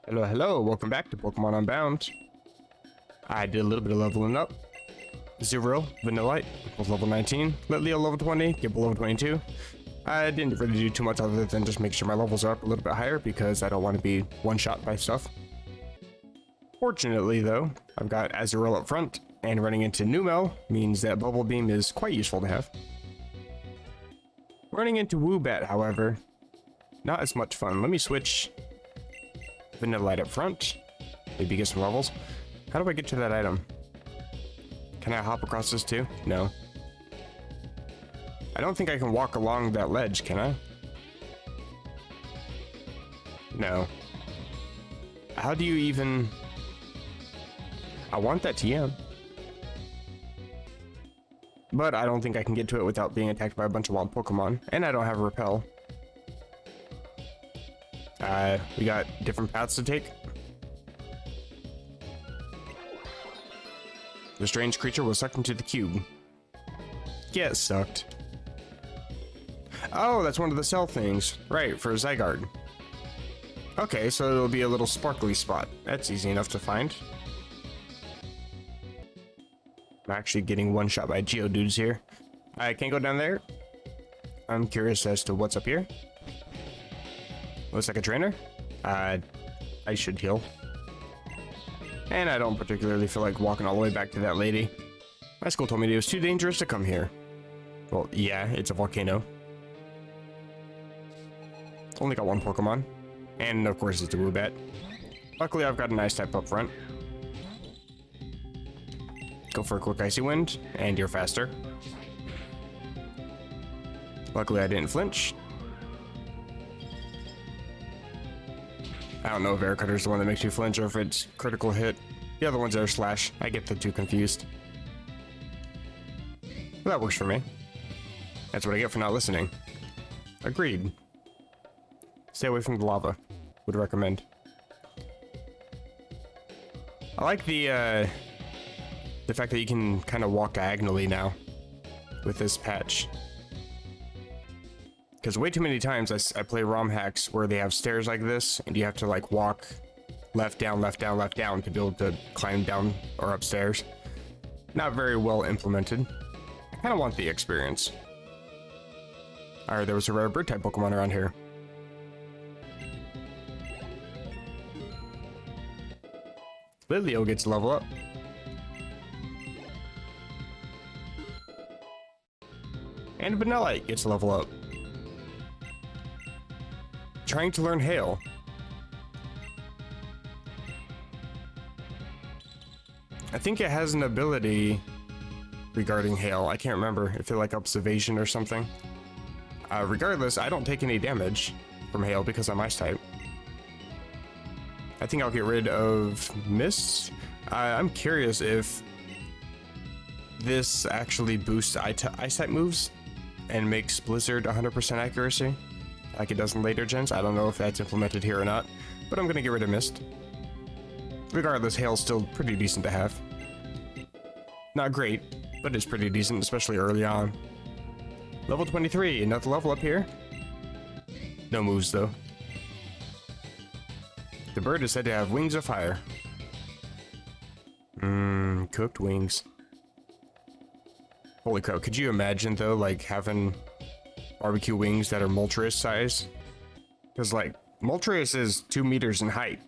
Hello, hello, welcome back to Pokemon Unbound. I did a little bit of leveling up. Zero, Vanillite, was level 19. Litleo level 20, Gibble level 22. I didn't really do too much other than just make sure my levels are up a little bit higher because I don't want to be one-shot by stuff. Fortunately though, I've got Azurill up front, and running into Numel means that Bubble Beam is quite useful to have. Running into Woobat, however, not as much fun. Let me switch Vanillite up front, maybe get some levels. How do I get to that item? Can I hop across this too? No. I don't think I can walk along that ledge, can I? No. How do you even... I want that TM. But I don't think I can get to it without being attacked by a bunch of wild Pokemon. And I don't have a Repel. We got different paths to take. The strange creature was sucked into the cube. Get sucked. Oh, that's one of the cell things. Right, for Zygarde. Okay, so it'll be a little sparkly spot. That's easy enough to find. I'm actually getting one shot by Geodudes here. I can't go down there. I'm curious as to what's up here. Looks like a trainer. I should heal. And I don't particularly feel like walking all the way back to that lady. My school told me it was too dangerous to come here. Well, yeah, it's a volcano. Only got one Pokemon. And of course it's a Woobat. Luckily I've got an Ice type up front. Go for a quick Icy Wind, and you're faster. Luckily I didn't flinch. I don't know if Air Cutter's the one that makes you flinch or if it's critical hit. The other one's Air Slash. I get the two confused. Well, that works for me. That's what I get for not listening. Agreed. Stay away from the lava. Would recommend. I like the fact that you can kind of walk diagonally now with this patch. Because way too many times I play ROM hacks where they have stairs like this, and you have to like walk left, down, left, down, left, down to be able to climb down or upstairs. Not very well implemented. I kind of want the experience. Alright, there was a rare bird type Pokemon around here. Litleo gets a level up. And Vanillite gets a level up. Trying to learn Hail. I think it has an ability regarding Hail. I can't remember if it like ups evasion or something. Regardless, I don't take any damage from Hail because I'm Ice type. I think I'll get rid of Mist. I'm curious if this actually boosts Ice type moves and makes Blizzard 100% accuracy like it does in later gens. I don't know if that's implemented here or not, but I'm gonna get rid of Mist. Regardless, Hail's still pretty decent to have. Not great, but it's pretty decent, especially early on. Level 23, another level up here. No moves though. The bird is said to have wings of fire. Cooked wings. Holy crap, could you imagine though, like having barbecue wings that are Moltres size? Because like, Moltres is 2 meters in height.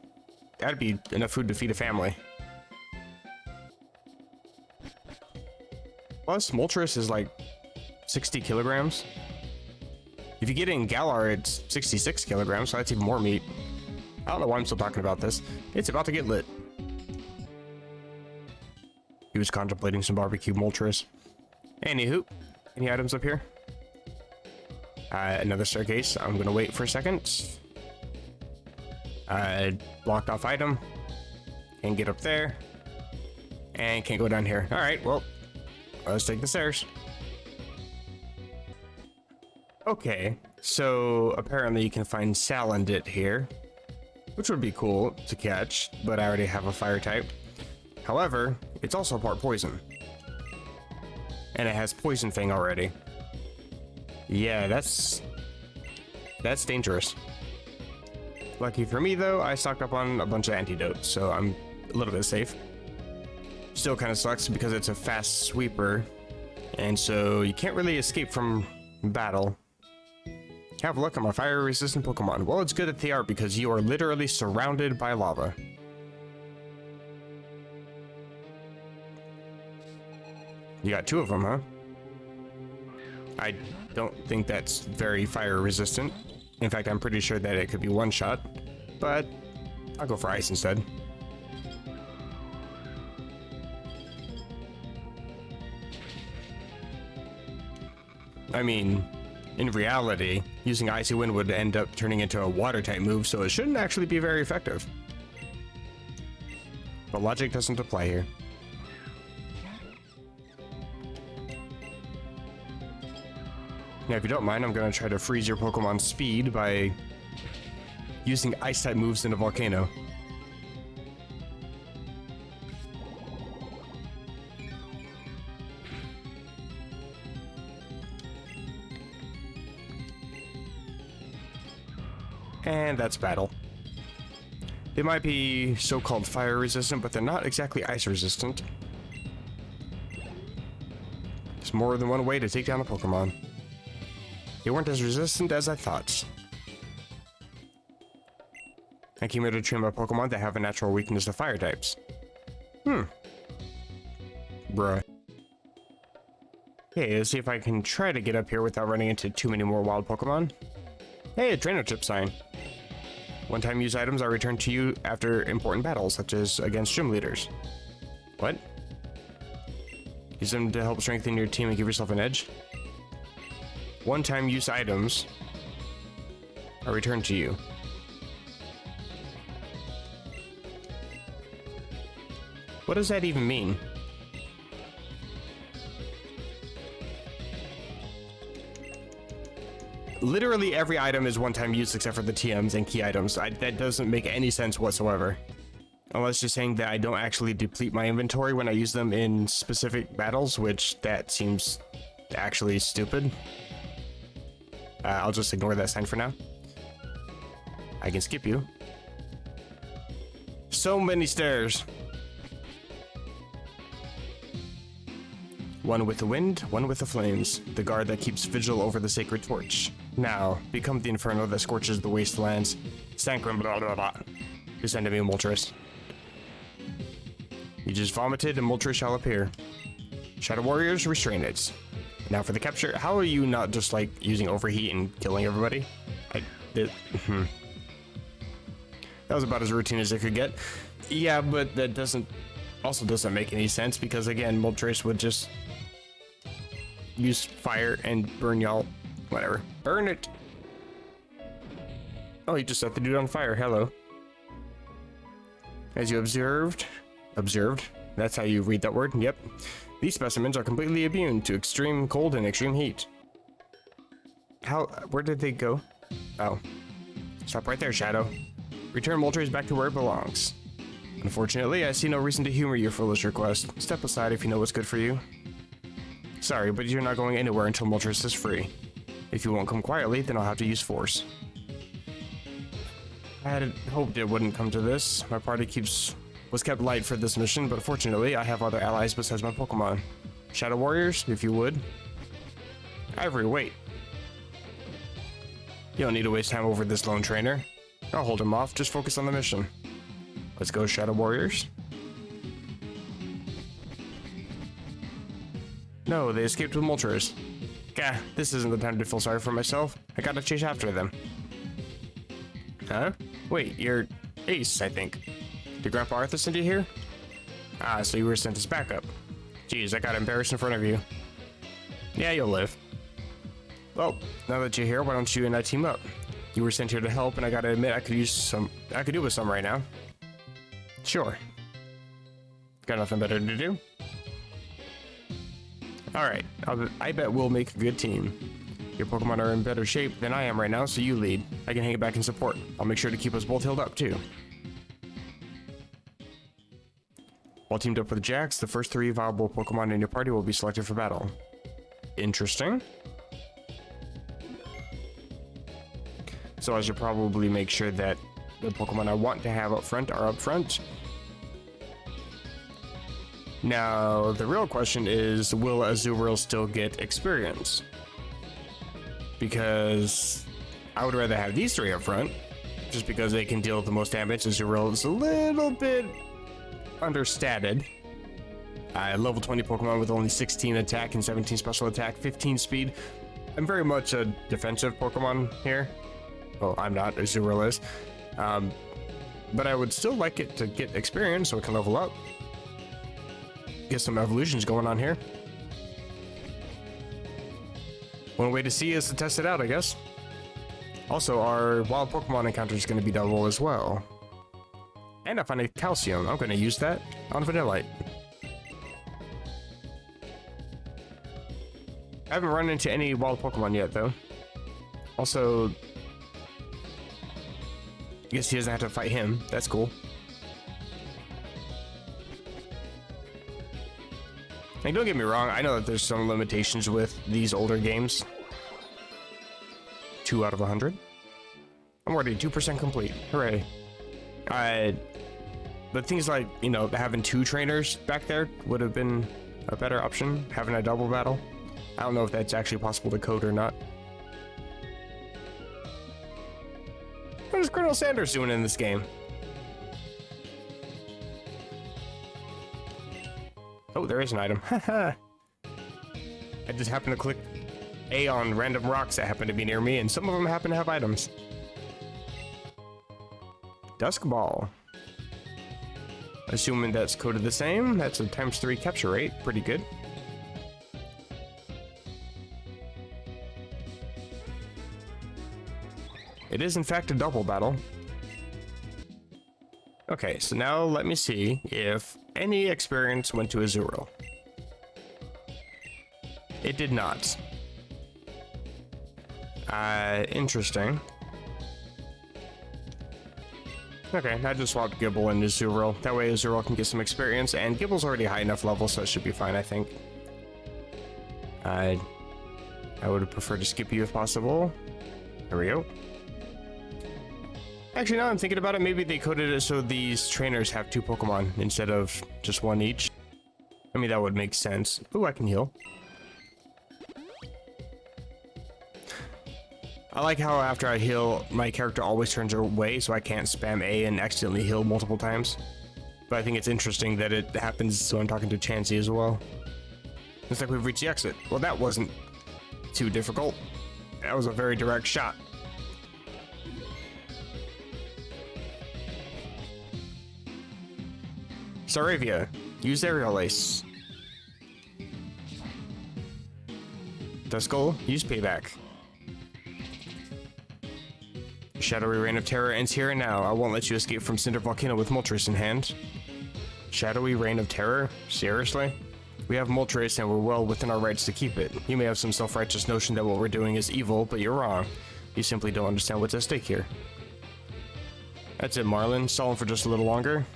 That'd be enough food to feed a family. Plus, Moltres is like 60 kilograms. If you get it in Galar, it's 66 kilograms, so that's even more meat. I don't know why I'm still talking about this. It's about to get lit. He was contemplating some barbecue Moltres. Anywho, any items up here? Another staircase. I'm gonna wait for a second. Blocked off item. Can't get up there. And can't go down here. Alright, well, let's take the stairs. Okay, so apparently you can find Salandit here, which would be cool to catch, but I already have a fire type. However, it's also part poison. And it has Poison Fang already. Yeah, that's dangerous. Lucky for me though, I stocked up on a bunch of antidotes, so I'm a little bit safe. Still kind of sucks because it's a fast sweeper, and so you can't really escape from battle. Have a look at my fire resistant Pokemon. Well, it's good that they are because you are literally surrounded by lava. You got 2 of them, huh? I don't think that's very fire resistant. In fact, I'm pretty sure that it could be one shot, but I'll go for ice instead. I mean, in reality, using Icy Wind would end up turning into a water type move, so it shouldn't actually be very effective. But logic doesn't apply here. Now, if you don't mind, I'm going to try to freeze your Pokemon's speed by using ice type moves in a Volcano. And that's battle. They might be so-called fire resistant, but they're not exactly ice resistant. There's more than one way to take down a Pokemon. They weren't as resistant as I thought. I came here to train my Pokemon that have a natural weakness to fire types. Bruh. Okay, let's see if I can try to get up here without running into too many more wild Pokemon. Hey, a trainer chip sign. One-time use items are returned to you after important battles, such as against gym leaders. What? Use them to help strengthen your team and give yourself an edge? One-time use items are returned to you. What does that even mean? Literally every item is one-time use except for the TMs and key items. That doesn't make any sense whatsoever. Unless you're saying that I don't actually deplete my inventory when I use them in specific battles, which that seems actually stupid. I'll just ignore that sign for now. I can skip you. So many stairs. One with the wind, one with the flames. The guard that keeps vigil over the sacred torch. Now, become the inferno that scorches the wastelands. Sanguine blah blah blah. Descend to me, Moltres. You just vomited and Moltres shall appear. Shadow Warriors, restrain it. Now for the capture, how are you not just like using overheat and killing everybody? That was about as routine as it could get. Yeah, but that doesn't make any sense because again, Moltres would just use fire and burn y'all. Whatever. Burn it! Oh, you just set the dude on fire. Hello. As you observed, that's how you read that word. Yep. These specimens are completely immune to extreme cold and extreme heat. Where did they go? Oh. Stop right there, Shadow. Return Moltres back to where it belongs. Unfortunately, I see no reason to humor your foolish request. Step aside if you know what's good for you. Sorry, but you're not going anywhere until Moltres is free. If you won't come quietly, then I'll have to use force. I had hoped it wouldn't come to this. My party was kept light for this mission, but fortunately, I have other allies besides my Pokemon. Shadow Warriors, if you would. Ivory, wait. You don't need to waste time over this lone trainer. I'll hold him off, just focus on the mission. Let's go, Shadow Warriors. No, they escaped with Moltres. Gah, this isn't the time to feel sorry for myself. I gotta chase after them. Huh? Wait, you're Ace, I think. Did Grandpa Arthur send you here? Ah, so you were sent as backup. Jeez, I got embarrassed in front of you. Yeah, you'll live. Well, now that you're here, why don't you and I team up? You were sent here to help, and I gotta admit I could do with some right now. Sure. Got nothing better to do? Alright, I bet we'll make a good team. Your Pokemon are in better shape than I am right now, so you lead. I can hang back and support. I'll make sure to keep us both healed up, too. While teamed up with Jax, the first 3 viable Pokemon in your party will be selected for battle. Interesting. So I should probably make sure that The Pokemon I want to have up front are up front. Now, the real question is, will Azurill still get experience? Because I would rather have these three up front, just because they can deal the most damage. Azurill is a little bit understated. Level 20 Pokemon with only 16 attack and 17 special attack, 15 speed. I'm very much a defensive Pokemon here. Well, I'm not, Azurill is. But I would still like it to get experience so it can level up. Get some evolutions going on here. One way to see is to test it out, I guess. Also, our wild Pokemon encounter is going to be double as well. And I find a calcium. I'm going to use that on Vanillite. I haven't run into any wild Pokemon yet, though. Also, I guess he doesn't have to fight him. That's cool. And don't get me wrong, I know that there's some limitations with these older games. 2 out of 100. I'm already 2% complete. Hooray. But things like, you know, having 2 trainers back there would have been a better option. Having a double battle. I don't know if that's actually possible to code or not. What is Colonel Sanders doing in this game? Oh, there is an item. Haha. I just happened to click A on random rocks that happen to be near me, and some of them happen to have items. Dusk Ball. Assuming that's coded the same, that's a ×3 capture rate. Pretty good. It is in fact a double battle. Okay, so now let me see if any experience went to Azurill. It did not. Interesting. Okay, I just swapped Gibble and Azurill. That way Azurill can get some experience, and Gibble's already high enough level, so it should be fine, I think. I would prefer to skip you if possible. There we go. Actually, now I'm thinking about it, maybe they coded it so these trainers have 2 Pokemon instead of just 1 each. I mean, that would make sense. Ooh, I can heal. I like how after I heal, my character always turns away, so I can't spam A and accidentally heal multiple times. But I think it's interesting that it happens so I'm talking to Chansey as well. Looks like we've reached the exit. Well, that wasn't too difficult. That was a very direct shot. Saravia, use Aerial Ace. Duskull, use Payback. Shadowy Reign of Terror ends here and now. I won't let you escape from Cinder Volcano with Moltres in hand. Shadowy Reign of Terror? Seriously? We have Moltres and we're well within our rights to keep it. You may have some self-righteous notion that what we're doing is evil, but you're wrong. You simply don't understand what's at stake here. That's it, Marlin. Stall for just a little longer.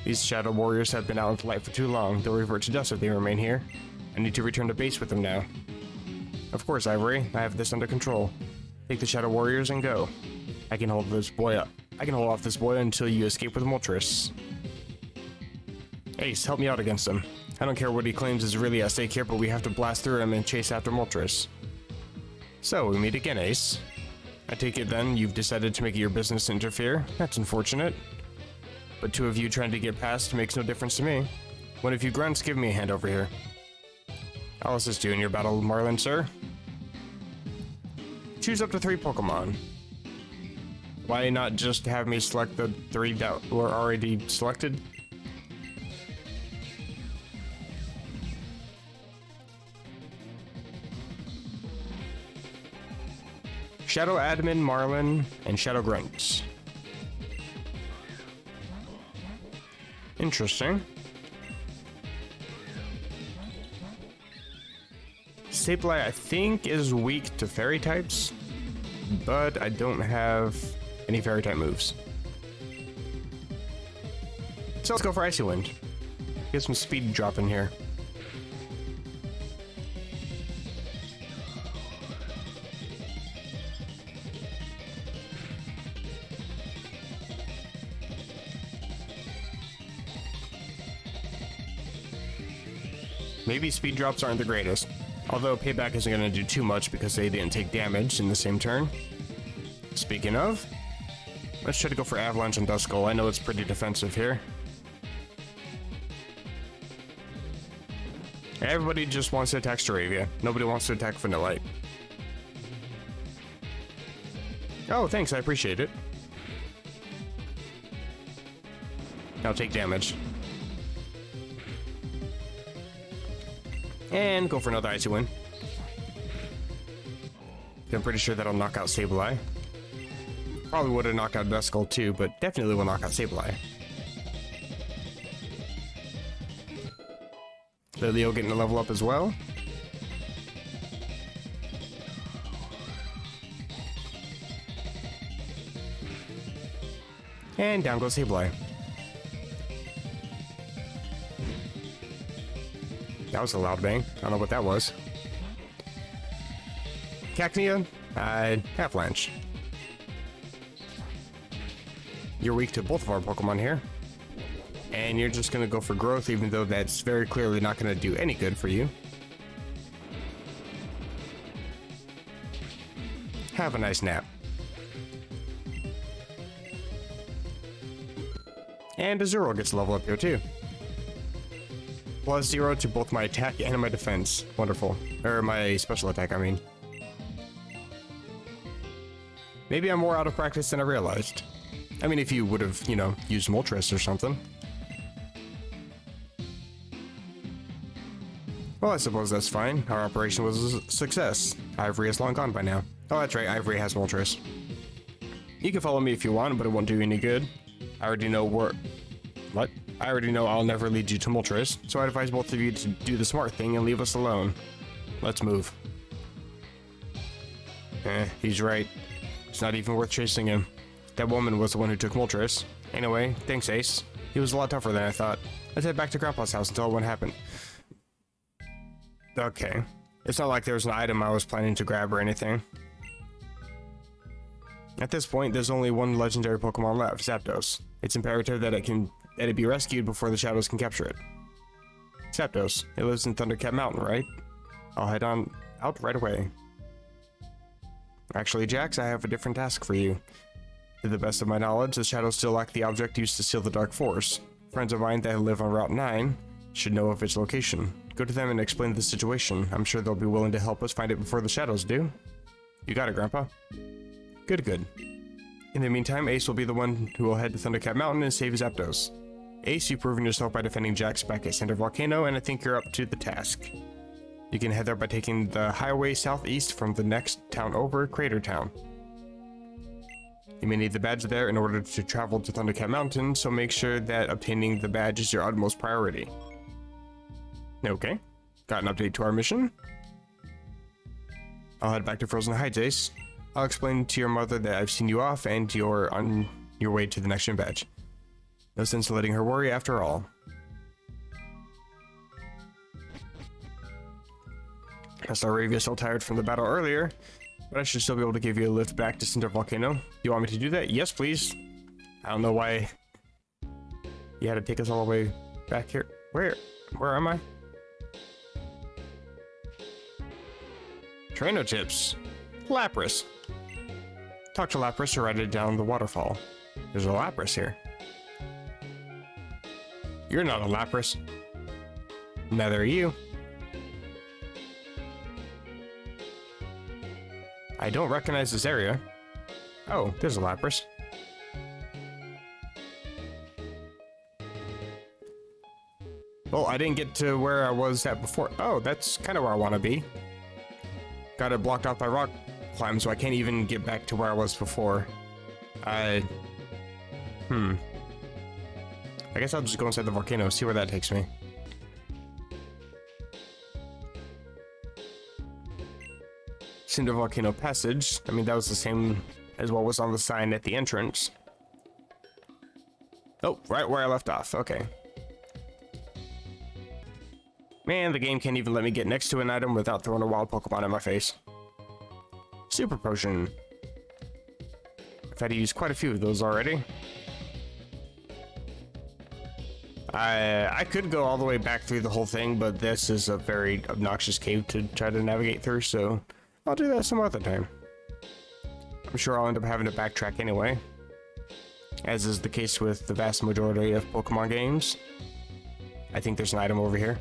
These Shadow Warriors have been out in the light for too long. They'll revert to dust if they remain here. I need to return to base with them now. Of course, Ivory. I have this under control. Take the Shadow Warriors and go. I can hold this boy up. I can hold off this boy until you escape with Moltres. Ace, help me out against him. I don't care what he claims is really at stake here, but we have to blast through him and chase after Moltres. So, we meet again, Ace. I take it then you've decided to make it your business to interfere? That's unfortunate. But 2 of you trying to get past makes no difference to me. One of you grunts, give me a hand over here. I'll assist you in your battle, Marlin, sir. Choose up to 3 Pokemon. Why not just have me select the 3 that were already selected? Shadow Admin, Marlin, and Shadow Grunts. Interesting. Sableye, I think, is weak to fairy types, but I don't have any fairy type moves. So let's go for Icy Wind. Get some speed drop in here. Maybe speed drops aren't the greatest. Although payback isn't going to do too much because they didn't take damage in the same turn. Speaking of, let's try to go for Avalanche and Duskull. I know it's pretty defensive here. Everybody just wants to attack Staravia. Nobody wants to attack Vanillite. Oh, thanks, I appreciate it. Now take damage. And go for another Icy Wind. I'm pretty sure that'll knock out Sableye. Probably would have knocked out Duskull too, but definitely will knock out Sableye. Leo getting a level up as well. And down goes Sableye. That was a loud bang. I don't know what that was. Cacnea, Avalanche. You're weak to both of our Pokemon here. And you're just gonna go for growth, even though that's very clearly not gonna do any good for you. Have a nice nap. And Azurill gets a level up here too. +0 to both my attack and my defense. Wonderful. Or my special attack, I mean. Maybe I'm more out of practice than I realized. I mean, if you would have, you know, used Moltres or something. Well, I suppose that's fine. Our operation was a success. Ivory is long gone by now. Oh, that's right, Ivory has Moltres. You can follow me if you want, but it won't do you any good. I already know where... What? I already know I'll never lead you to Moltres, so I advise both of you to do the smart thing and leave us alone. Let's move. He's right. It's not even worth chasing him. That woman was the one who took Moltres. Anyway, thanks, Ace. He was a lot tougher than I thought. Let's head back to Grandpa's house and tell what happened. Okay. It's not like there was an item I was planning to grab or anything. At this point, there's only one legendary Pokemon left, Zapdos. It's imperative that it be rescued before the Shadows can capture it. Zapdos. It lives in Thundercat Mountain, right? I'll head on out right away. Actually, Jax, I have a different task for you. To the best of my knowledge, the Shadows still lack the object used to seal the Dark Force. Friends of mine that live on Route 9 should know of its location. Go to them and explain the situation. I'm sure they'll be willing to help us find it before the Shadows do. You got it, Grandpa. Good, good. In the meantime, Ace will be the one who will head to Thundercat Mountain and save Zapdos. Ace, you've proven yourself by defending Jax back at Cinder Volcano, and I think you're up to the task. You can head there by taking the highway southeast from the next town over, Crater Town. You may need the badge there in order to travel to Thundercat Mountain, so make sure that obtaining the badge is your utmost priority. Okay, got an update to our mission. I'll head back to Frozen Heights, Ace. I'll explain to your mother that I've seen you off and you're on your way to the next gym badge. No sense letting her worry after all. Staravia still tired from the battle earlier, but I should still be able to give you a lift back to Cinder Volcano. You want me to do that? Yes, please. I don't know why you had to take us all the way back here. Where am I? Trainer tips. Lapras. Talk to Lapras or ride it down the waterfall. There's a Lapras here. You're not a Lapras. Neither are you. I don't recognize this area. Oh, there's a Lapras. Well, I didn't get to where I was at before. Oh, that's kind of where I want to be. Got it blocked off by rock climb, so I can't even get back to where I was before. I guess I'll just go inside the volcano, see where that takes me. Cinder Volcano Passage. I mean, that was the same as what was on the sign at the entrance. Oh, right where I left off. Okay. Man, the game can't even let me get next to an item without throwing a wild Pokemon in my face. Super Potion. I've had to use quite a few of those already. I could go all the way back through the whole thing, but this is a very obnoxious cave to try to navigate through, so I'll do that some other time. I'm sure I'll end up having to backtrack anyway, as is the case with the vast majority of Pokemon games. I think there's an item over here.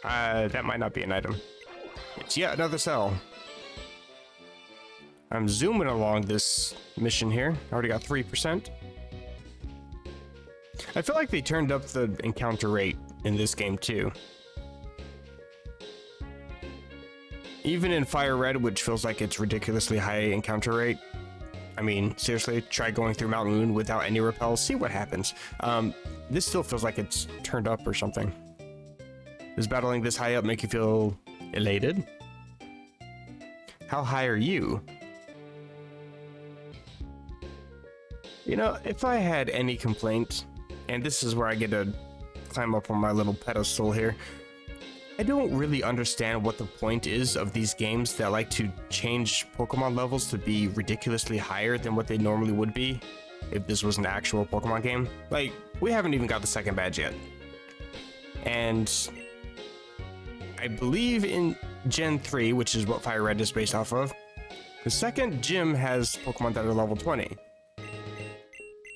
That might not be an item. It's yet another cell. I'm zooming along this mission here. I already got 3%. I feel like they turned up the encounter rate in this game too. Even in Fire Red, which feels like it's ridiculously high encounter rate. I mean, seriously, try going through Mount Moon without any repels, see what happens. This still feels like it's turned up or something. Does battling this high up make you feel elated? How high are you? You know, if I had any complaint, and this is where I get to climb up on my little pedestal here, I don't really understand what the point is of these games that like to change Pokemon levels to be ridiculously higher than what they normally would be if this was an actual Pokemon game. Like, we haven't even got the second badge yet. And I believe in Gen 3, which is what Fire Red is based off of, the second gym has Pokemon that are level 20.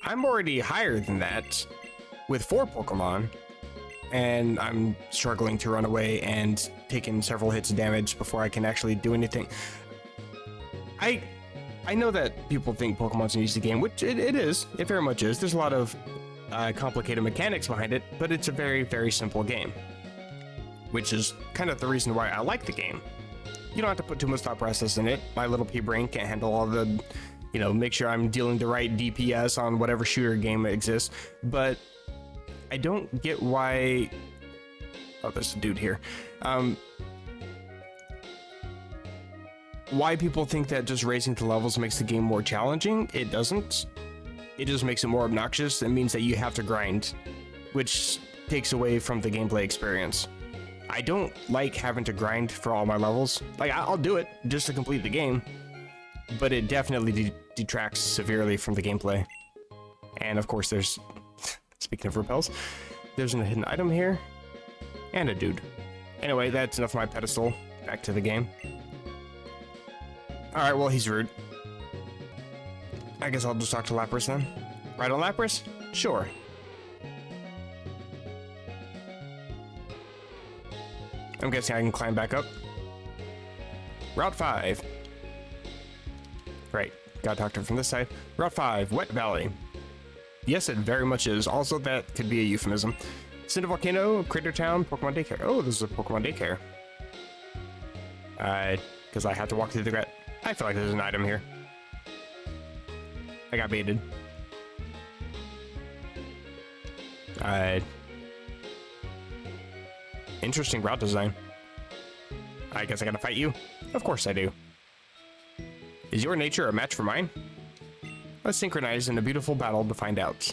I'm already higher than that with 4 Pokemon, and I'm struggling to run away and taking several hits of damage before I can actually do anything. I know that people think Pokemon's an easy game, which it is. It very much is. There's a lot of complicated mechanics behind it, but it's a very, very simple game, which is kind of the reason why I like the game. You don't have to put too much thought process in it. My little pea brain can't handle all the, you know, make sure I'm dealing the right DPS on whatever shooter game exists, but I don't get why... Oh, there's a dude here. Why people think that just raising the levels makes the game more challenging. It doesn't. It just makes it more obnoxious. It means that you have to grind, which takes away from the gameplay experience. I don't like having to grind for all my levels. Like, I'll do it just to complete the game, but it definitely detracts severely from the gameplay. And of course, there's... Speaking of repels, there's a hidden item here, and a dude. Anyway, that's enough of my pedestal. Back to the game. Alright, well, he's rude. I guess I'll just talk to Lapras then. Right on Lapras? Sure. I'm guessing I can climb back up. Route 5. Right, gotta talk to her from this side. Route 5, Wet Valley. Yes, it very much is. Also, that could be a euphemism. Cinder, Volcano, Crater Town, Pokemon Daycare. Oh, this is a Pokemon Daycare. Because I have to walk through the grass. I feel like there's an item here. I got baited. Interesting route design. I guess I gotta fight you? Of course I do. Is your nature a match for mine? Let's synchronize in a beautiful battle to find out.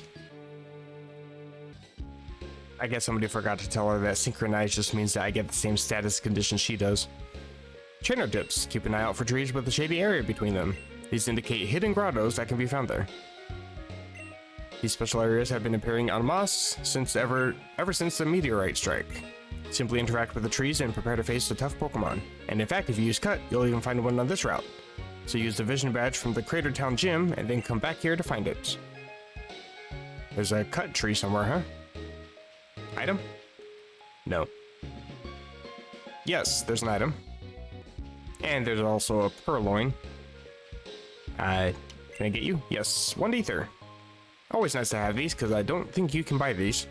I guess somebody forgot to tell her that synchronize just means that I get the same status condition she does. Trainer tips. Keep an eye out for trees with a shady area between them. These indicate hidden grottos that can be found there. These special areas have been appearing en masse ever since the meteorite strike. Simply interact with the trees and prepare to face the tough Pokemon. And in fact, if you use Cut, you'll even find one on this route. So use the vision badge from the Crater Town gym and then come back here to find it. There's a Cut tree somewhere, huh? Item? No. Yes, there's an item. And there's also a Purloin. Can I get you? Yes, 1 ether. Always nice to have these, because I don't think you can buy these.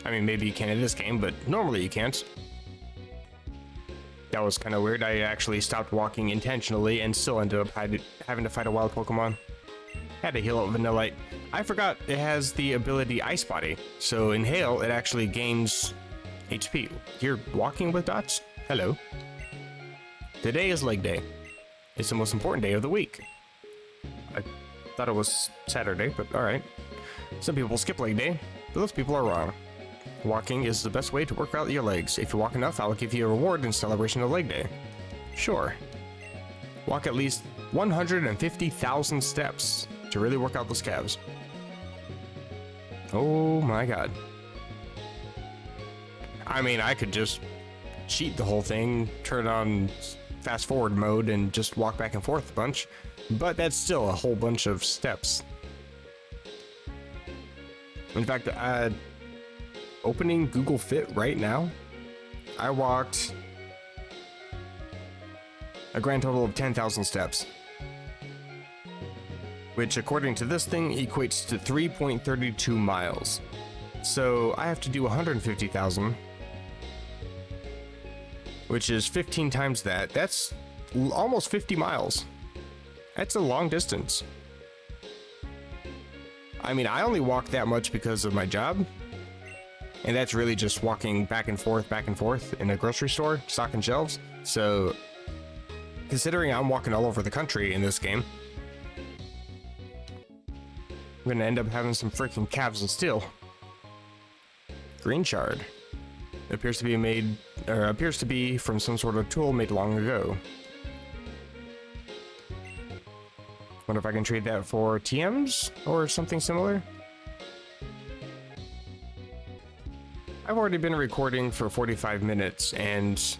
I mean, maybe you can in this game, but normally you can't. That was kind of weird. I actually stopped walking intentionally and still ended up having to fight a wild Pokemon. Had to heal up Vanillite. I forgot it has the ability Ice Body, so in Hail it actually gains HP. You're walking with dots? Hello. Today is leg day. It's the most important day of the week. I thought it was Saturday, but alright. Some people skip leg day, but those people are wrong. Walking is the best way to work out your legs. If you walk enough, I'll give you a reward in celebration of leg day. Sure. Walk at least 150,000 steps to really work out those calves. Oh my god. I mean, I could just cheat the whole thing, turn on fast forward mode, and just walk back and forth a bunch, but that's still a whole bunch of steps. In fact, opening Google Fit right now, I walked a grand total of 10,000 steps, which according to this thing equates to 3.32 miles. So I have to do 150,000, which is 15 times that. That's almost 50 miles. That's a long distance. I mean, I only walk that much because of my job, and that's really just walking back and forth in a grocery store, stocking shelves. So, considering I'm walking all over the country in this game, I'm gonna end up having some freaking calves and steel. Green shard. It appears to be from some sort of tool made long ago. Wonder if I can trade that for TMs or something similar. I've already been recording for 45 minutes and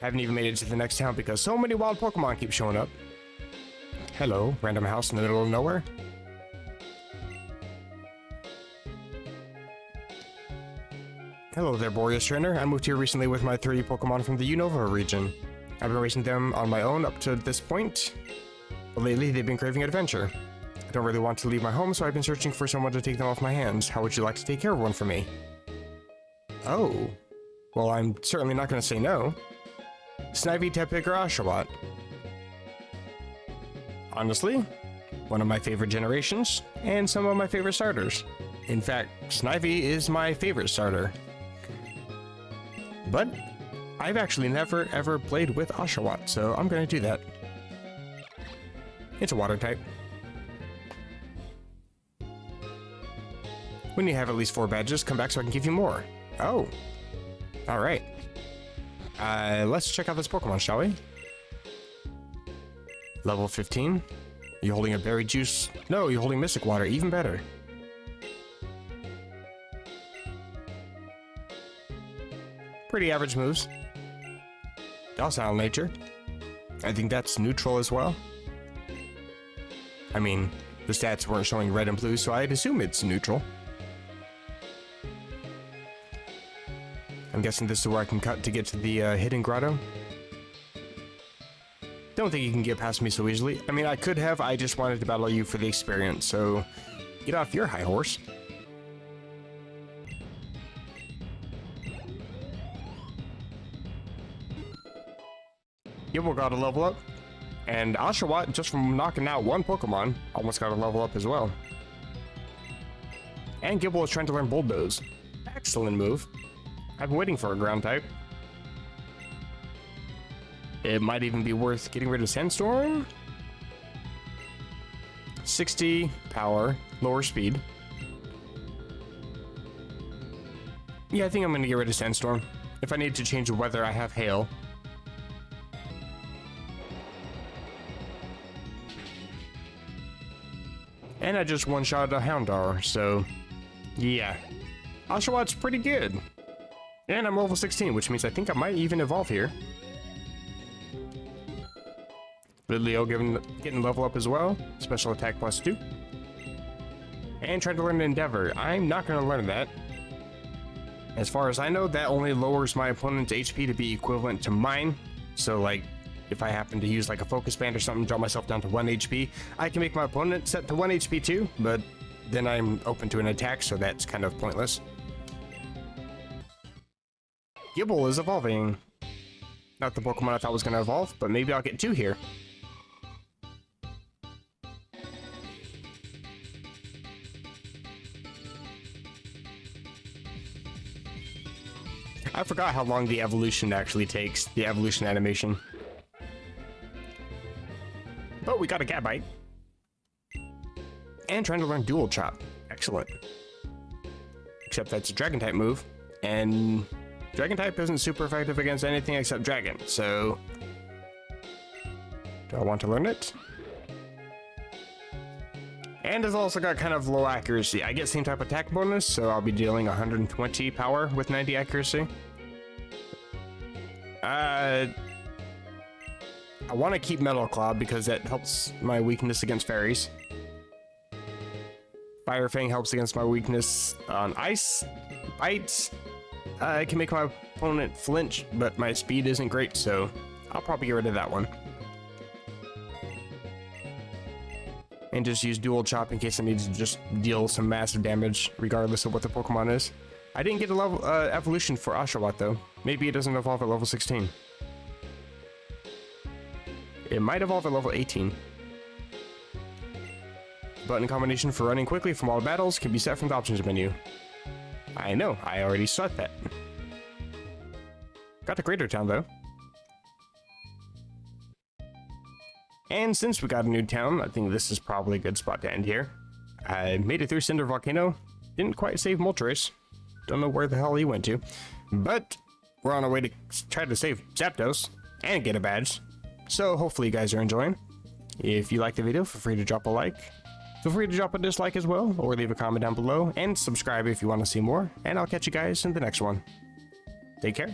haven't even made it to the next town because so many wild Pokemon keep showing up. Hello, random house in the middle of nowhere. Hello there, Boreas Trainer. I moved here recently with my 3 Pokemon from the Unova region. I've been racing them on my own up to this point, but lately they've been craving adventure. I don't really want to leave my home, so I've been searching for someone to take them off my hands. How would you like to take care of one for me? Oh, well, I'm certainly not going to say no. Snivy, Tepig, or Oshawott? Honestly, one of my favorite generations, and some of my favorite starters. In fact, Snivy is my favorite starter. But I've actually never ever played with Oshawott, so I'm going to do that. It's a water type. When you have at least 4 badges, come back so I can give you more. Oh, alright. Let's check out this Pokemon, shall we? Level 15. You holding a berry juice? No, you're holding Mystic Water, even better. Pretty average moves. Docile nature. I think that's neutral as well. I mean, the stats weren't showing red and blue, so I'd assume it's neutral. I'm guessing this is where I can cut to get to the hidden grotto. Don't think you can get past me so easily. I mean, I could have, I just wanted to battle you for the experience, so get off your high horse. Gible got a level up, and Oshawott, just from knocking out one Pokemon, almost got a level up as well. And Gible is trying to learn Bulldoze. Excellent move. I've been waiting for a ground type. It might even be worth getting rid of Sandstorm. 60 power, lower speed. Yeah, I think I'm going to get rid of Sandstorm. If I need to change the weather, I have Hail. And I just one-shot a Houndour, so yeah. Oshawott's pretty good. And I'm level 16, which means I think I might even evolve here. Lilio getting level up as well. Special attack +2. And trying to learn Endeavor. I'm not going to learn that. As far as I know, that only lowers my opponent's HP to be equivalent to mine. So, like, if I happen to use like a focus band or something, drop myself down to 1 HP, I can make my opponent set to 1 HP too, but then I'm open to an attack, so that's kind of pointless. Gible is evolving. Not the Pokemon I thought was going to evolve, but maybe I'll get 2 here. I forgot how long the evolution actually takes, the evolution animation. But we got a Gabite. And trying to learn Dual Chop. Excellent. Except that's a Dragon type move, and Dragon type isn't super effective against anything except Dragon, so do I want to learn it? And it's also got kind of low accuracy. I get same type attack bonus, so I'll be dealing 120 power with 90 accuracy. I want to keep Metal Claw because that helps my weakness against fairies. Fire Fang helps against my weakness on ice. Bites. I can make my opponent flinch, but my speed isn't great, so I'll probably get rid of that one. And just use Dual Chop in case I need to just deal some massive damage, regardless of what the Pokemon is. I didn't get a level evolution for Oshawott though. Maybe it doesn't evolve at level 16. It might evolve at level 18. Button combination for running quickly from all battles can be set from the options menu. I know, I already set that. Got to Crater Town though. And since we got a new town, I think this is probably a good spot to end here. I made it through Cinder Volcano. Didn't quite save Moltres. Don't know where the hell he went to. But we're on our way to try to save Zapdos and get a badge. So hopefully you guys are enjoying. If you liked the video, feel free to drop a like. Feel free to drop a dislike as well, or leave a comment down below, and subscribe if you want to see more. And I'll catch you guys in the next one. Take care.